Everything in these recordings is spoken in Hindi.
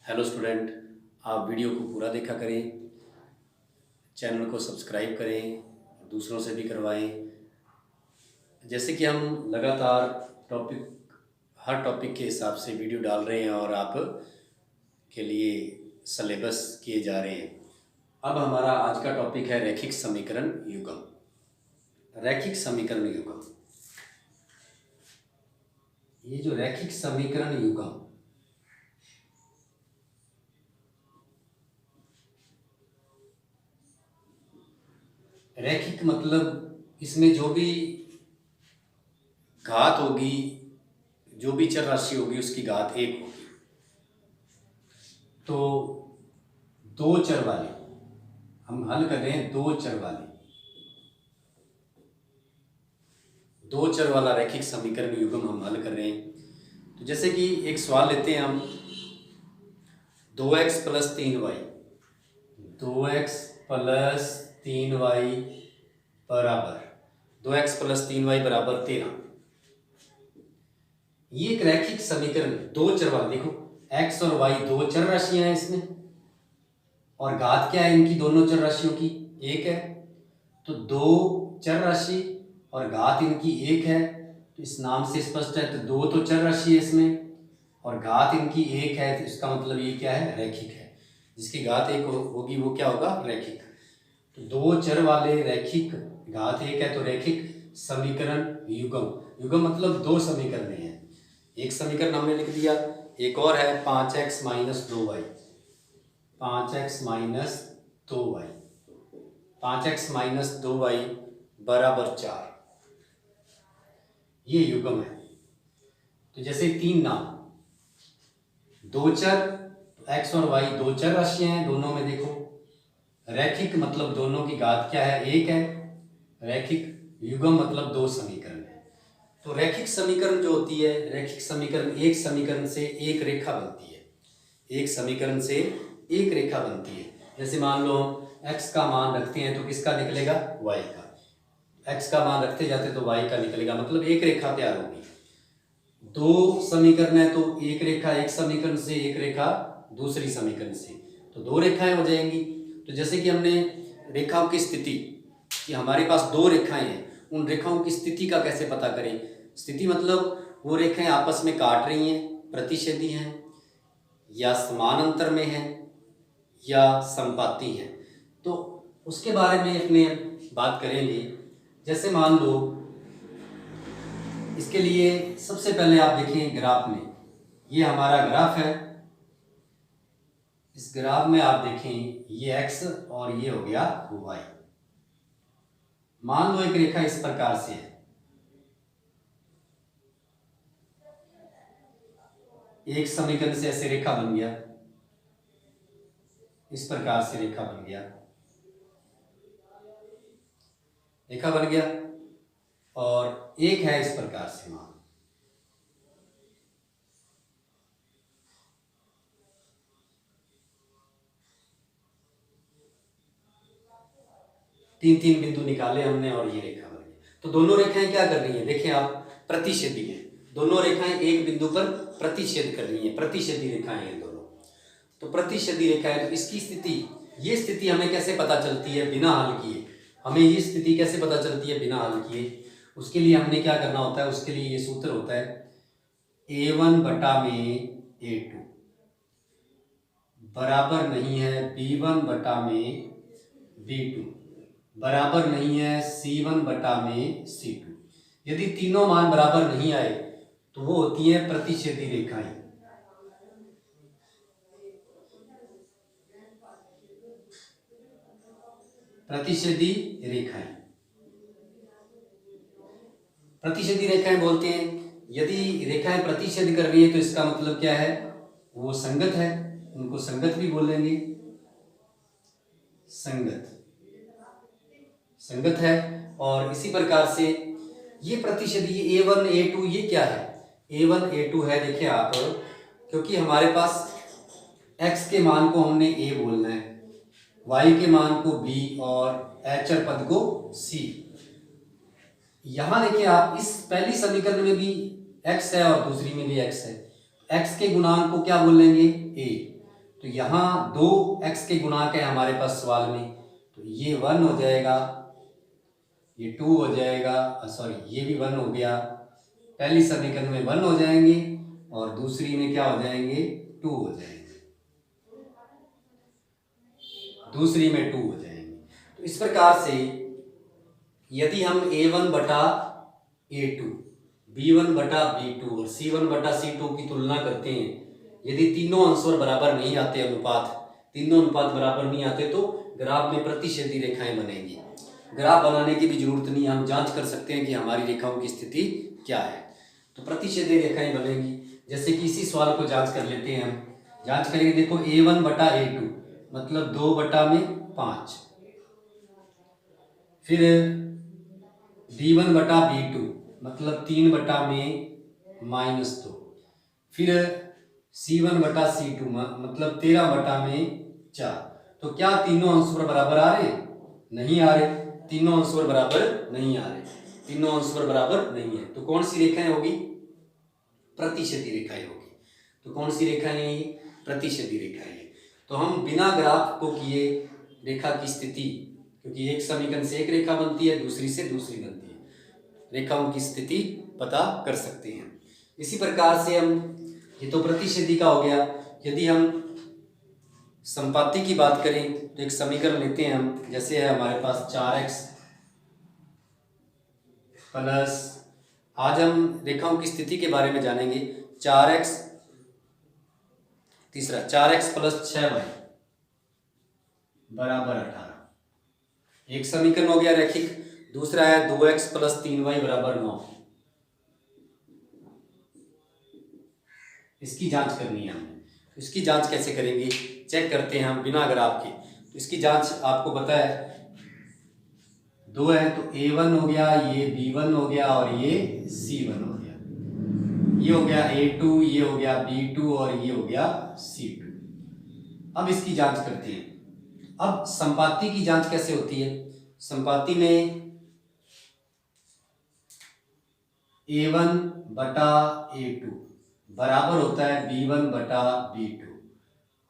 हेलो स्टूडेंट, आप वीडियो को पूरा देखा करें, चैनल को सब्सक्राइब करें, दूसरों से भी करवाएं। जैसे कि हम लगातार हर टॉपिक के हिसाब से वीडियो डाल रहे हैं और आप के लिए सिलेबस किए जा रहे हैं। अब हमारा आज का टॉपिक है रैखिक समीकरण युग्म। रैखिक समीकरण युग्म, ये जो रैखिक समीकरण युग्म, रैखिक मतलब इसमें जो भी घात होगी, जो भी चर राशि होगी उसकी घात 1 होगी। तो दो चर वाले हम हल कर रहे हैं, दो चर वाला रैखिक समीकरण युग्म हम हल कर रहे हैं। तो जैसे कि एक सवाल लेते हैं हम, 2x + 3y, 2x + 3y बराबर 2x + 3y बराबर 13। ये एक रैखिक समीकरण, दो चर वाला। देखो x और y दो चर राशियां हैं इसमें, और घात क्या है इनकी, दोनों चर राशियों की 1 है। तो दो चर राशि और घात इनकी 1 है, तो इस नाम से स्पष्ट है। तो दो तो चर राशि है इसमें और घात इनकी 1 है, तो इसका मतलब ये क्या है, रैखिक है। जिसकी घात 1 होगी वो क्या होगा, रैखिक। तो दो चर वाले रैखिक, घात 1 है तो रैखिक समीकरण युग्म। युग्म मतलब दो समीकरण हैं। एक समीकरण हमने लिख दिया, एक और है 5x - 2y, 5x - 2y, 5x - 2y बराबर 4। ये युग्म है। तो जैसे तीन नाम, दो चर, x और y दो चर राशियां हैं, दोनों में देखो रैखिक मतलब दोनों की घात क्या है, 1 है। रैखिक युग्म मतलब दो समीकरण है। तो रैखिक समीकरण जो होती है, रैखिक समीकरण एक समीकरण से एक रेखा बनती है, एक समीकरण से एक रेखा बनती है। जैसे मान लो हम x का मान रखते हैं तो किसका निकलेगा, y का। x का मान रखते जाते तो y का निकलेगा, मतलब एक रेखा तैयार होगी। दो समीकरण है तो एक रेखा एक समीकरण से, एक रेखा दूसरी समीकरण से, तो दो रेखाएं हो जाएंगी। तो जैसे कि हमने रेखाओं की स्थिति, कि हमारे पास दो रेखाएं हैं, उन रेखाओं की स्थिति का कैसे पता करें। स्थिति मतलब वो रेखाएं आपस में काट रही हैं, प्रतिच्छेदी हैं, या समान अंतर में हैं, या समपाती हैं। तो उसके बारे में अपने बात करेंगे। जैसे मान लो, इसके लिए सबसे पहले आप देखें ग्राफ में, ये हमारा ग्राफ है। इस ग्राफ में आप देखें ये x और ये हो गया y। मान लो एक रेखा इस प्रकार से है, एक समीकरण से ऐसे रेखा बन गया, इस प्रकार से रेखा बन गया, रेखा बन गया, और एक है इस प्रकार से मान। तीन तीन बिंदु निकाले हमने और ये रेखा बन गई। तो दोनों रेखाएं क्या कर रही हैं, देखिए आप, प्रतिच्छेदी हैं। दोनों रेखाएं एक बिंदु पर प्रतिच्छेद कर रही हैं, प्रतिच्छेदी रेखाएं हैं दोनों। तो प्रतिच्छेदी रेखा है, तो इसकी स्थिति, ये स्थिति हमें कैसे पता चलती है बिना हल किए, हमें ये स्थिति कैसे पता चलती है बिना हल किए। उसके लिए हमने क्या करना होता है, उसके लिए ये सूत्र होता है a1/a2 बराबर नहीं है b1/b2 बराबर नहीं है c1/c2। यदि तीनों मान बराबर नहीं आए तो वो होती है प्रतिच्छेदी रेखाएं। प्रतिच्छेदी रेखाएं, प्रतिच्छेदी रेखाएं बोलते हैं। यदि रेखाएं प्रतिच्छेद कर रही है तो इसका मतलब क्या है, वो संगत है, उनको संगत भी बोलेंगे। संगत, संगत है। और इसी प्रकार से ये प्रतिच्छेदी, ये a1 a2 ये क्या है, a1 a2 है, देखिए आप, क्योंकि हमारे पास x के मान को हमने a बोलना है, y के मान को b और अचर पद को c। यहां देखिए आप, इस पहली समीकरण में भी x है और दूसरी में भी x है। x के गुणांक को क्या बोलेंगे, a, तो यहाँ 2x के गुणांक है हमारे पास सवाल में, तो ये 1 हो जाएगा, ये 2 हो जाएगा, सॉरी ये भी 1 हो गया। पहली समीकरण में 1 हो जाएंगे और दूसरी में क्या हो जाएंगे, 2 हो जाएंगे, दूसरी में 2 हो जाएंगे। तो इस प्रकार से यदि हम a1 बटा a2, b1 बटा b2 और c1 बटा c2 की तुलना करते हैं, यदि तीनों अंशवर बराबर नहीं आते, तीनों अनुपात बराबर नहीं आते, तो ग्राफ में प्रतिच्छेदी रेखाएं बनेंगी। ग्राफ बनाने की भी जरूरत नहीं, हम जांच कर सकते हैं कि हमारी रेखाओं की स्थिति क्या है। तो प्रतिच्छेदी रेखाएं बनेंगी। जैसे कि इसी सवाल को जांच कर लेते हैं, हम जांच करेंगे। देखो a1 बटा a2 मतलब 2 बटा में 5, फिर b1 बटा b2 मतलब 3 बटा में -2, फिर c1 बटा c2 मतलब 13 बटा में 4। तो क्या तीनों अंशवर बराबर आ रहे? नहीं आ रहे, तीनों अंशवर बराबर नहीं आ रहे, तीनों अंशवर बराबर नहीं है। तो कौन सी रेखाएं होगी? प्रतिच्छेदी रेखाएं होगी। तो कौन सी रेखाएं हैं ये? प्रतिच्छेदी रेखाएं। तो हम बिना ग्राफ को किए रेखा की स्थिति, क्योंकि एक समीकरण से एक रेखा बनती है, दूसरी से दूसरी बनती है, रेखाओं की स्थिति पता कर सकते हैं। इसी प्रकार से हम, ये तो प्रतिच्छेदी का हो गया। यदि हम संपाती की बात करें तो एक समीकरण लेते हैं हम, जैसे है हमारे पास 4x प्लस, आज हम रेखाओं की स्थिति के बारे में जानेंगे। 4x, तीसरा 4x प्लस 6y बराबर 18, एक समीकरण हो गया रैखिक। दूसरा है 2x प्लस 3y बराबर 9, इसकी जांच करनी है हमें। इसकी जांच कैसे करेंगे, चेक करते हैं हम बिना ग्राफ के। तो इसकी जांच आपको पता है, 2 है तो a1 हो गया, ये b1 हो गया और ये c1 हो गया, ये हो गया a2, ये हो गया b2 और ये हो गया c2। अब इसकी जांच करते हैं। अब संपाती की जांच कैसे होती है? संपाती में a1 बटा a2 बराबर होता है b1 बटा b2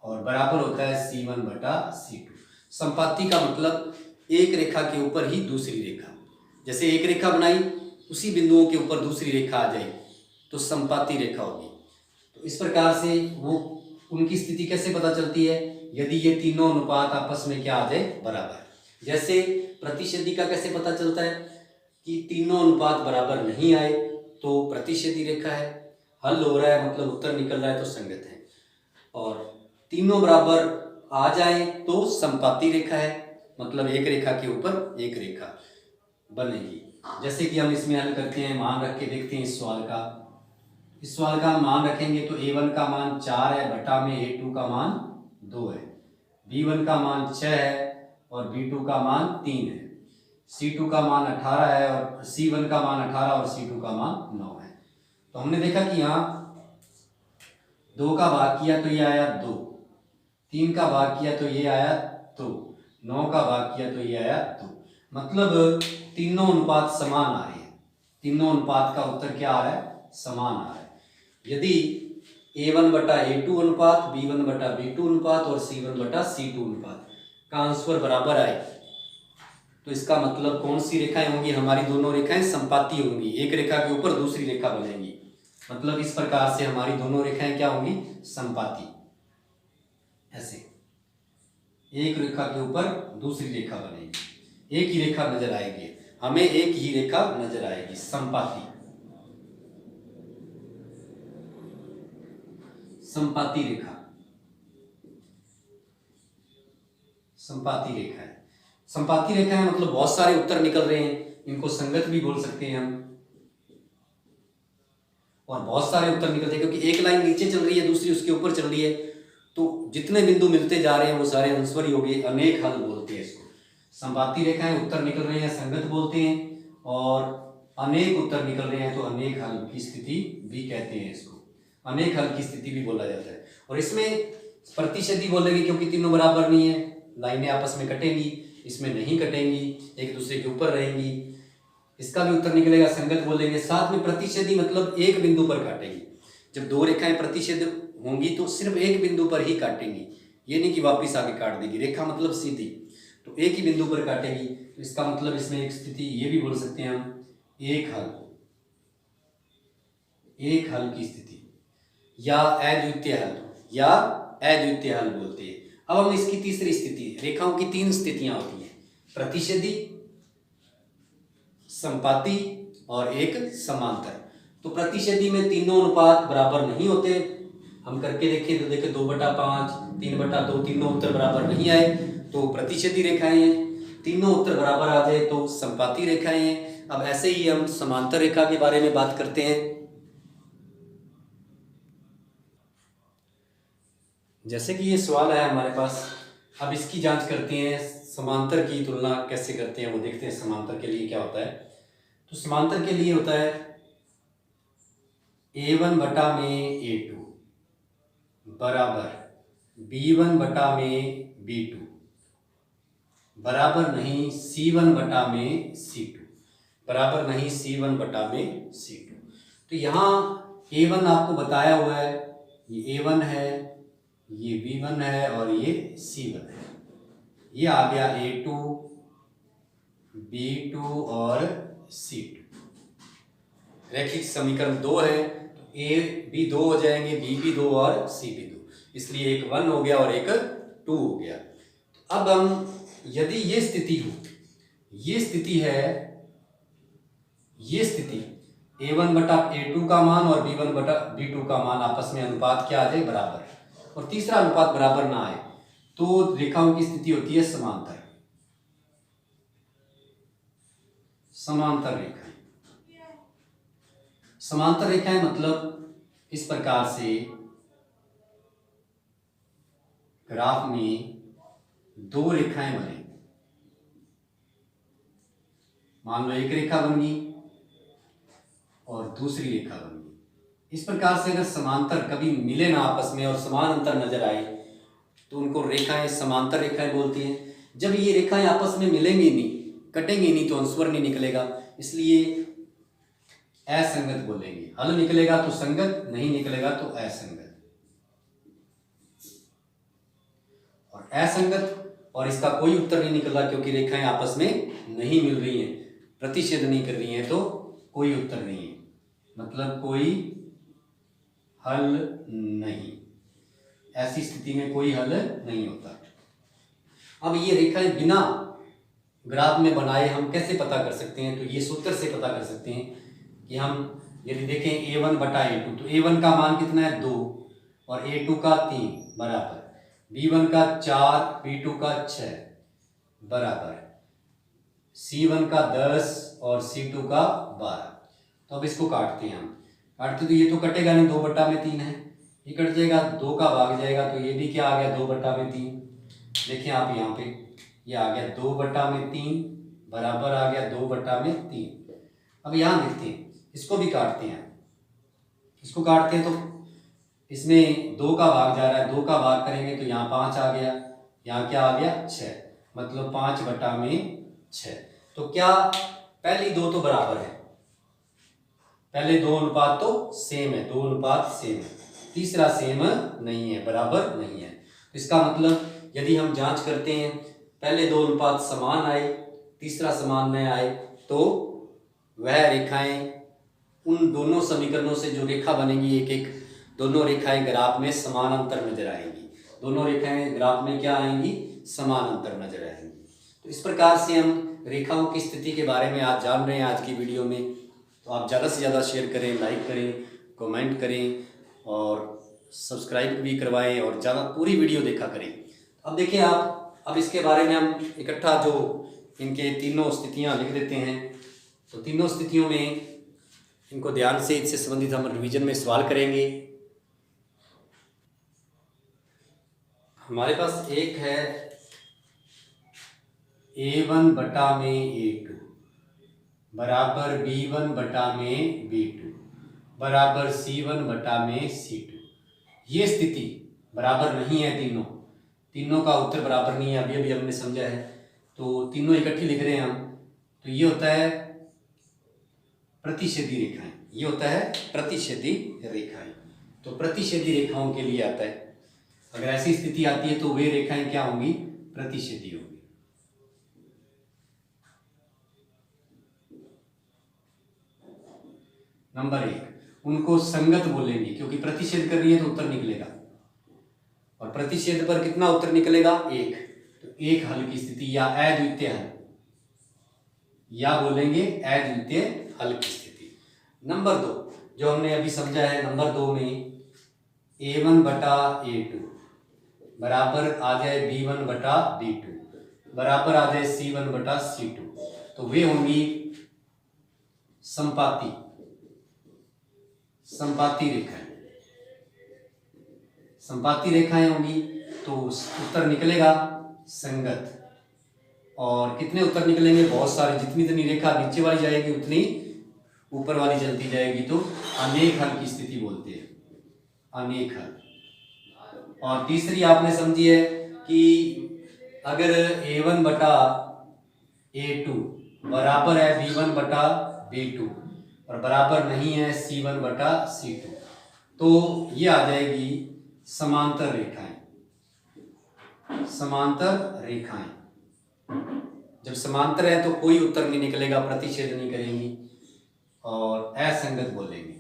और बराबर होता है c1 बटा c2। संपाती का मतलब एक रेखा के ऊपर ही दूसरी रेखा, जैसे एक रेखा बनाई उसी बिंदुओं के ऊपर दूसरी रेखा आ जाए तो संपाती रेखा होगी। तो इस प्रकार से वो उनकी स्थिति कैसे पता चलती है? यदि ये तीनों अनुपात आपस में क्या आ जाए, बराबर। जैसे प्रतिच्छेदी का कैसे पता चलता है कि तीनों अनुपात बराबर नहीं आए तो प्रतिच्छेदी रेखा है, हल हो रहा है मतलब उत्तर निकल रहा है तो संगत है, और तीनों बराबर आ जाए तो संपाती रेखा है, मतलब एक रेखा के ऊपर एक रेखा बनेगी। जैसे कि हम इसमें हल करते हैं, मान रख के देखते हैं इस सवाल का। इस सवाल का मान रखेंगे तो a1 का मान 4 है बटा में a2 का मान 2 है, b1 का मान 6 है और b2 का मान 3 है, c2 का मान 18 है और c1 का मान 18 और c2 का मान 9 है। तो हमने देखा कि यहाँ 2 का भाग किया तो ये आया 2, 3 का भाग किया तो ये आया 2, 9 का भाग किया तो ये आया 2, मतलब तीनों अनुपात समान आ रहे हैं। तीनों अनुपात का उत्तर क्या आ रहा है? समान आ रहा है। यदि a1 बटा a2 अनुपात, b1 बटा b2 अनुपात और c1 बटा c2 अनुपात का अंशवर बराबर आए तो इसका मतलब कौन सी रेखाएं होंगी? हमारी दोनों रेखाएं संपाती होंगी, एक रेखा के ऊपर दूसरी रेखा बनेंगी। मतलब इस प्रकार से हमारी दोनों रेखाएं क्या होंगी? संपाती। ऐसे एक रेखा के ऊपर दूसरी रेखा बनेगी, एक ही रेखा नजर आएगी, हमें एक ही रेखा नजर आएगी, संपाती, संपाती रेखा, संपाती रेखा है। संपाती रेखा है मतलब बहुत सारे उत्तर निकल रहे हैं, इनको संगत भी बोल सकते हैं हम, और बहुत सारे उत्तर निकलते हैं क्योंकि एक लाइन नीचे चल रही है, दूसरी उसके ऊपर चल रही है, तो जितने बिंदु मिलते जा रहे हैं वो सारे अंशवर ही हो गए। अनेक हल बोलते हैं इसको। संपाती रेखाएं उत्तर निकल रहे हैं संगत बोलते हैं, और अनेक उत्तर निकल रहे हैं तो अनेक हल की स्थिति भी कहते हैं इसको, अनेक हल की स्थिति भी बोला जाता है। और इसमें प्रतिच्छेदी बोलेंगे क्योंकि तीनों बराबर नहीं है, लाइनें आपस में कटेंगी, इसमें नहीं कटेंगी, एक दूसरे के ऊपर रहेंगी, इसका भी उत्तर निकलेगा। संगत बोलेंगे, साथ में प्रतिच्छेदी मतलब एक बिंदु पर काटेंगी। जब दो रेखाएं प्रतिच्छेद होंगी तो सिर्फ एक बिंदु पर ही काटेंगी, ये नहीं कि वापस आके काट देगी। रेखा मतलब सीधी, तो एक ही बिंदु पर काटेगी। तो इसका मतलब इसमें एक स्थिति ये भी बोल सकते हैं हम, एक हल, एक हल की स्थिति या अद्वितीय हल, या अद्वितीय हल बोलते हैं। अब हम इसकी तीसरी स्थिति, रेखाओं की तीन स्थितियां होती हैं, प्रतिच्छेदी, संपाती और एक समांतर। तो प्रतिच्छेदी में तीनों अनुपात बराबर नहीं होते। हम करके देखें तो देखें 2/5, 3/2, तीनों उत्तर बराबर नहीं आए तो प्रतिच्छेदी रेखाएं हैं। तीनों उत्तर बराबर आ जाए तो संपाती रेखाएं हैं। अब ऐसे ही हम समांतर रेखा के बारे में बात करते हैं। जैसे कि ये सवाल है हमारे पास, अब इसकी जांच करते हैं, समांतर की तुलना कैसे करते हैं वो देखते हैं। समांतर के लिए क्या होता है, तो समांतर के लिए होता है A1 बटा में A2 बराबर B1 बटा में B2 बराबर नहीं C1 बटा में C2 बराबर नहीं C1 बटा में C2। तो यहाँ A1 आपको बताया हुआ है, ये A1 है, ये B1 है और ये C1 है। ये आ गया A2, B2 और C2। रैखिक समीकरण 2 है तो A भी 2 हो जाएंगे, B भी 2 और C भी 2, इसलिए एक 1 हो गया और एक 2 हो गया। तो अब हम यदि ये स्थिति हो, ये स्थिति है, ये स्थिति A1 बटा A2 का मान और B1 बटा B2 का मान आपस में अनुपात क्या आ जाए, बराबर, और तीसरा अनुपात बराबर ना आए तो रेखाओं की स्थिति होती है समांतर, समांतर रेखाएं। समांतर रेखाएं मतलब इस प्रकार से ग्राफ में दो रेखाएं बने, मान लो एक रेखा बन गई और दूसरी रेखा बन गई। इस प्रकार से अगर समांतर कभी मिले ना आपस में और समान अंतर नजर आए तो उनको रेखाएं समांतर रेखाएं बोलती हैं। जब ये रेखाएं आपस में मिलेंगी नहीं, कटेंगी नहीं तो अंशवर नहीं निकलेगा, इसलिए असंगत बोलेंगे। हल निकलेगा तो संगत, नहीं निकलेगा तो असंगत। और असंगत और इसका कोई उत्तर नहीं निकल रहा क्योंकि रेखाएं आपस में नहीं मिल रही हैं, प्रतिच्छेद नहीं कर रही हैं, तो कोई उत्तर नहीं है, मतलब कोई हल नहीं। ऐसी स्थिति में कोई हल नहीं होता। अब ये रेखाएं बिना ग्राफ में बनाए हम कैसे पता कर सकते हैं, तो ये सूत्र से पता कर सकते हैं कि हम यदि देखें A1 बटा A2 तो A1 का मान कितना है 2 और A2 का 3 बराबर, B1 का 4, B2 का 6 बराबर, C1 का 10 और C2 का 12। तो अब इसको काटते हैं हम, काटते तो ये तो कटेगा नहीं, 2 बटा में 3 है, ये कट जाएगा, 2 का भाग जाएगा तो ये भी क्या आ गया 2 बटा में 3। देखिए आप यहाँ पे ये आ गया 2 बटा में 3 बराबर आ गया 2 बटा में 3। अब यहाँ देखते हैं, इसको भी काटते हैं, इसको काटते हैं तो इसमें 2 का भाग जा रहा है, 2 का भाग करेंगे तो यहाँ 5 आ गया, यहाँ क्या आ गया 6, मतलब 5 बटा में 6। तो क्या पहली दो तो बराबर है, पहले दो अनुपात तो सेम है, 2 अनुपात सेम है, तीसरा सेम नहीं है, बराबर नहीं है। इसका मतलब यदि हम जांच करते हैं पहले दो अनुपात समान आए, तीसरा समान न आए तो वह रेखाएं उन दोनों समीकरणों से जो रेखा बनेगी एक एक, दोनों रेखाएं ग्राफ में समान अंतर नजर आएंगी, दोनों रेखाएं ग्राफ में क्या आएंगी, समान अंतर नजर आएंगी। तो इस प्रकार से हम रेखाओं की स्थिति के बारे में आज जान रहे हैं आज की वीडियो में। तो आप ज़्यादा से ज़्यादा शेयर करें, लाइक करें, कमेंट करें और सब्सक्राइब भी करवाएं और ज़्यादा पूरी वीडियो देखा करें। अब देखिए आप, अब इसके बारे में हम इकट्ठा जो इनके तीनों स्थितियाँ लिख देते हैं। तो तीनों स्थितियों में इनको ध्यान से, इससे संबंधित हम रिवीजन में सवाल करेंगे। हमारे पास एक है A1 बटा में A2 बराबर B1 बटा में B2 बराबर C1 बटा में C2। ये स्थिति बराबर नहीं है, तीनों का उत्तर बराबर नहीं है, अभी अभी हमने समझा है। तो तीनों इकट्ठी लिख रहे हैं हम, तो ये होता है प्रतिच्छेदी रेखाएं, ये होता है प्रतिच्छेदी रेखाएं। तो प्रतिच्छेदी रेखाओं के लिए आता है, अगर ऐसी स्थिति आती है तो वे रेखाएं क्या होंगी, प्रतिच्छेदी होंगी। नंबर 1, उनको संगत बोलेंगे क्योंकि प्रतिच्छेद कर रही है तो उत्तर निकलेगा, और प्रतिच्छेद पर कितना उत्तर निकलेगा, 1। तो एक हल की स्थिति या अद्वितीय हल, या बोलेंगे अद्वितीय हल की स्थिति। नंबर 2 जो हमने अभी समझा है, नंबर 2 में a1 बटा a2 बराबर आ जाए b1 बटा b2 बराबर आ जाए c1 बटा c2, तो वे होंगी संपाती रेखाएं। संपाती रेखाएं होंगी तो उत्तर निकलेगा संगत। और कितने उत्तर निकलेंगे, बहुत सारे, जितनी रेखा नीचे वाली जाएगी उतनी ऊपर वाली चलती जाएगी, तो अनेक हल की स्थिति बोलते हैं, अनेक हल। और तीसरी आपने समझी है कि अगर a1 बटा a2 बराबर है b1 बटा b2 और बराबर नहीं है c1 बटा c2, तो ये आ जाएगी समांतर रेखाएं। समांतर रेखाएं जब समांतर है तो कोई उत्तर नहीं निकलेगा, प्रतिच्छेद नहीं करेंगी और असंगत बोलेंगे,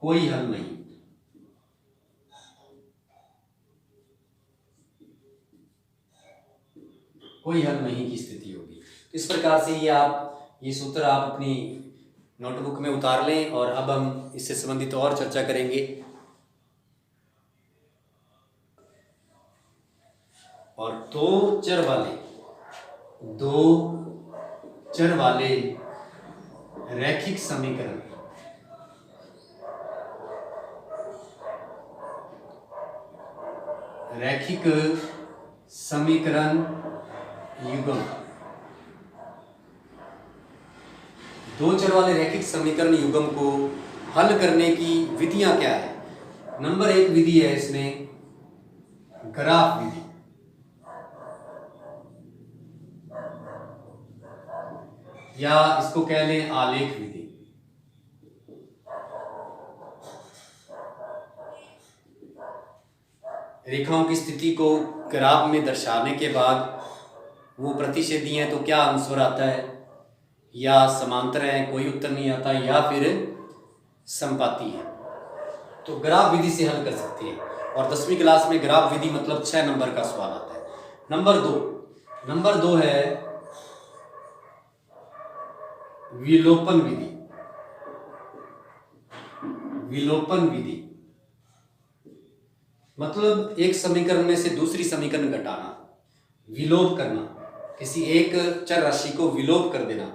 कोई हल नहीं। कोई हल नहीं की स्थिति होगी। तो इस प्रकार से ये सूत्र आप अपनी नोटबुक में उतार लें, और अब हम इससे संबंधित और चर्चा करेंगे। और दो चर वाले रैखिक समीकरण, रैखिक समीकरण युग्म, दो चर वाले रैखिक समीकरण युग्म को हल करने की विधियां क्या है। नंबर 1 विधि है इसमें ग्राफ विधि, या इसको कह लें आलेख विधि। रेखाओं की स्थिति को ग्राफ में दर्शाने के बाद वो प्रतिच्छेदी हैं तो क्या आंसर आता है, या समांतर है कोई उत्तर नहीं आता, या फिर संपाती है। तो ग्राफ विधि से हल कर सकते हैं, और 10वीं क्लास में ग्राफ विधि मतलब 6 नंबर का सवाल आता है। नंबर 2 है विलोपन विधि। विलोपन विधि मतलब एक समीकरण में से दूसरी समीकरण घटाना, विलोप करना, किसी एक चर राशि को विलोप कर देना,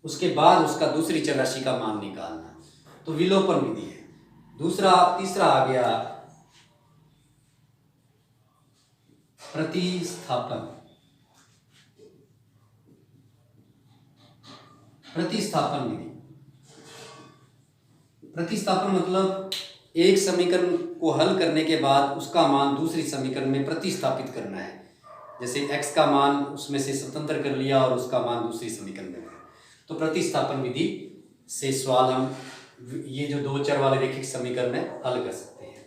उसके बाद उसका दूसरी चर राशि का मान निकालना, तो विलोपन विधि है। तीसरा आ गया प्रतिस्थापन। प्रतिस्थापन विधि, प्रतिस्थापन मतलब एक समीकरण को हल करने के बाद उसका मान दूसरी समीकरण में प्रतिस्थापित करना है। जैसे x का मान उसमें से स्वतंत्र कर लिया और उसका मान दूसरी समीकरण में, तो प्रतिस्थापन विधि से सवाल हम ये जो दो चर वाले रैखिक समीकरण है हल कर सकते हैं।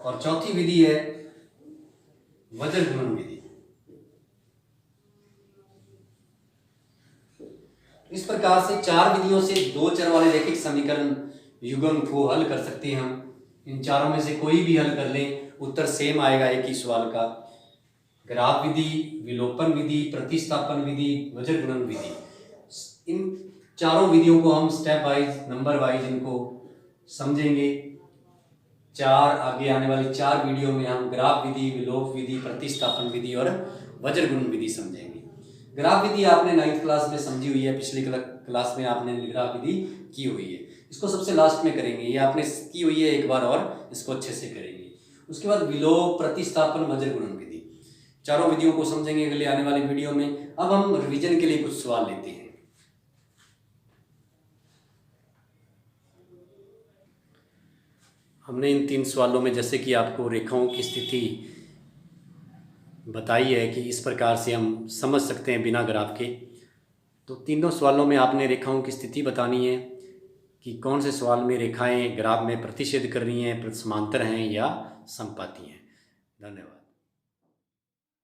और चौथी विधि है वज्र गुणन विधि। इस प्रकार से 4 विधियों से दो चर वाले रैखिक समीकरण युग्म को हल कर सकते हैं हम। इन चारों में से कोई भी हल कर लें, उत्तर सेम आएगा एक ही सवाल का। ग्राफ विधि, विलोपन विधि, प्रतिस्थापन विधि, वज्र गुणन विधि, इन चारों विधियों को हम स्टेप वाइज, नंबर वाइज इनको समझेंगे। आगे आने वाली 4 वीडियो में हम ग्राफ विधि, विलोप विधि, प्रतिस्थापन विधि और वज्र गुणन विधि समझेंगे। ग्राफ विधि आपने 9th क्लास में समझी हुई है, पिछली क्लास में आपने ग्राफ विधि की हुई है। इसको सबसे लास्ट में करेंगे, ये आपने की हुई है एक बार और इसको अच्छे से करेंगे। उसके बाद विलोप, प्रतिस्थापन, वज्र गुणन विधि, चारों विधियों को समझेंगे अगले आने वाली वीडियो में। अब हम रिवीजन के लिए कुछ सवाल लेते हैं। हमने इन 3 सवालों में जैसे कि आपको रेखाओं की स्थिति बताई है कि इस प्रकार से हम समझ सकते हैं बिना ग्राफ के। तो तीनों सवालों में आपने रेखाओं की स्थिति बतानी है, कि कौन से सवाल में रेखाएं ग्राफ में प्रतिच्छेद कर रही हैं, समांतर हैं या समपाती हैं। धन्यवाद।